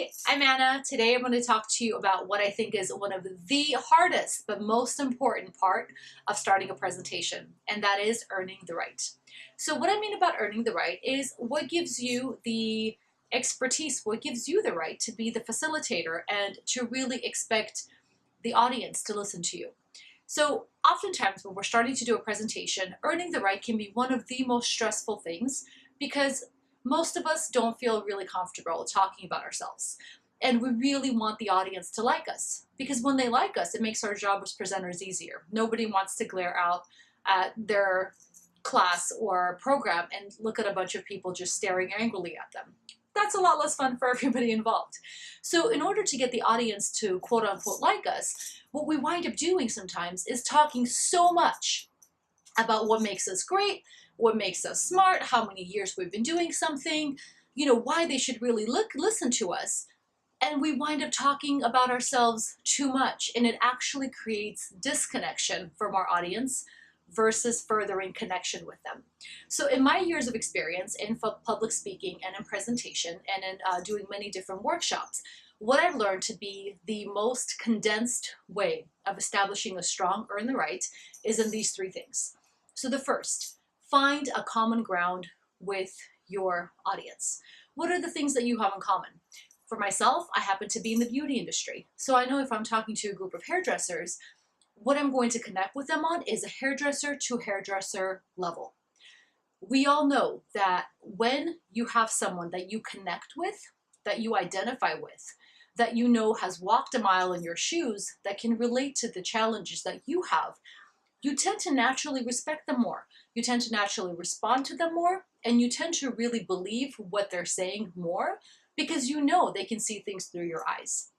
Hi, I'm Anna. Today I'm going to talk to you about what I think is one of the hardest but most important part of starting a presentation, and that is earning the right. So what I mean about earning the right is what gives you the expertise, what gives you the right to be the facilitator and to really expect the audience to listen to you. So oftentimes when we're starting to do a presentation, earning the right can be one of the most stressful things because most of us don't feel really comfortable talking about ourselves. And we really want the audience to like us because when they like us, it makes our job as presenters easier. Nobody wants to glare out at their class or program and look at a bunch of people just staring angrily at them. That's a lot less fun for everybody involved. So in order to get the audience to quote unquote like us, what we wind up doing sometimes is talking so much about what makes us great, what makes us smart, how many years we've been doing something, why they should really listen to us. And we wind up talking about ourselves too much, and it actually creates disconnection from our audience versus furthering connection with them. So in my years of experience in public speaking and in presentation and in doing many different workshops, what I've learned to be the most condensed way of establishing a strong earn the right is in these three things. So the first, find a common ground with your audience. What are the things that you have in common? For myself, I happen to be in the beauty industry. So I know if I'm talking to a group of hairdressers, what I'm going to connect with them on is a hairdresser to hairdresser level. We all know that when you have someone that you connect with, that you identify with, that you know has walked a mile in your shoes, that can relate to the challenges that you have, you tend to naturally respect them more. You tend to naturally respond to them more, and you tend to really believe what they're saying more because you know they can see things through your eyes.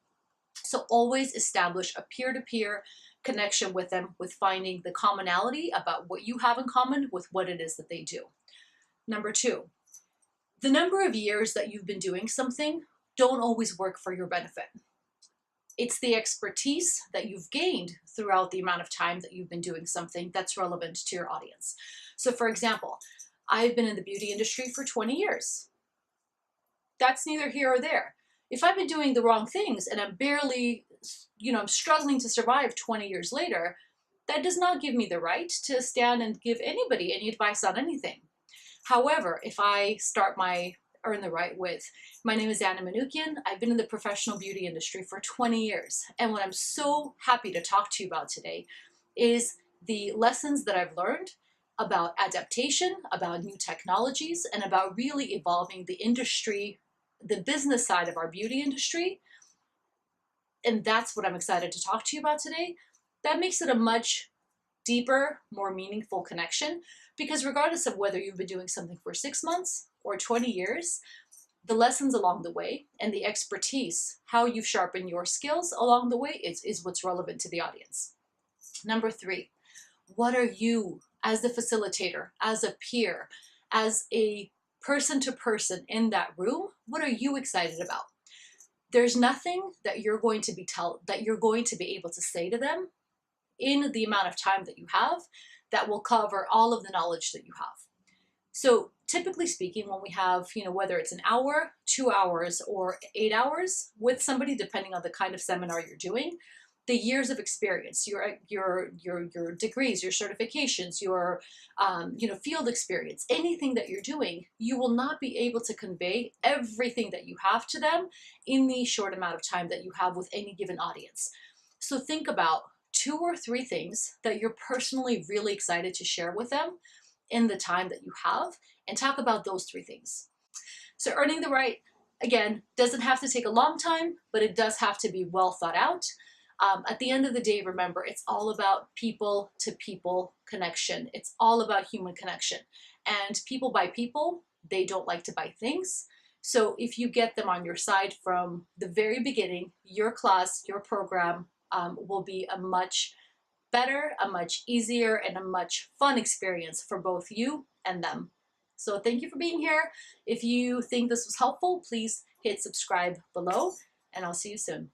So always establish a peer-to-peer connection with them, with finding the commonality about what you have in common with what it is that they do. Number two, the number of years that you've been doing something don't always work for your benefit. It's the expertise that you've gained throughout the amount of time that you've been doing something that's relevant to your audience. So for example, I've been in the beauty industry for 20 years. That's neither here or there. If I've been doing the wrong things and I'm barely, I'm struggling to survive 20 years later, that does not give me the right to stand and give anybody any advice on anything. However, if I start my earn the right with, my name is Anna Manoukian. I've been in the professional beauty industry for 20 years. And what I'm so happy to talk to you about today is the lessons that I've learned about adaptation, about new technologies, and about really evolving the industry, the business side of our beauty industry. And that's what I'm excited to talk to you about today. That makes it a much deeper, more meaningful connection because regardless of whether you've been doing something for 6 months or 20 years, the lessons along the way and the expertise, how you sharpen your skills along the way is what's relevant to the audience. Number three, what are you as the facilitator, as a peer, as a person to person in that room, what are you excited about? There's nothing that you're going to be able to say to them in the amount of time that you have that will cover all of the knowledge that you have. So typically speaking, when we have, whether it's an hour, 2 hours, or 8 hours with somebody, depending on the kind of seminar you're doing, the years of experience, your degrees, your certifications, your field experience, anything that you're doing, you will not be able to convey everything that you have to them in the short amount of time that you have with any given audience. So think about 2 or 3 things that you're personally really excited to share with them in the time that you have, and talk about those 3 things. So earning the right, again, doesn't have to take a long time, but it does have to be well thought out. At the end of the day, remember, it's all about people to people connection. It's all about human connection. And people buy people, they don't like to buy things. So if you get them on your side from the very beginning, your class, your program will be a much better, a much easier, and a much fun experience for both you and them. So thank you for being here. If you think this was helpful, please hit subscribe below, and I'll see you soon.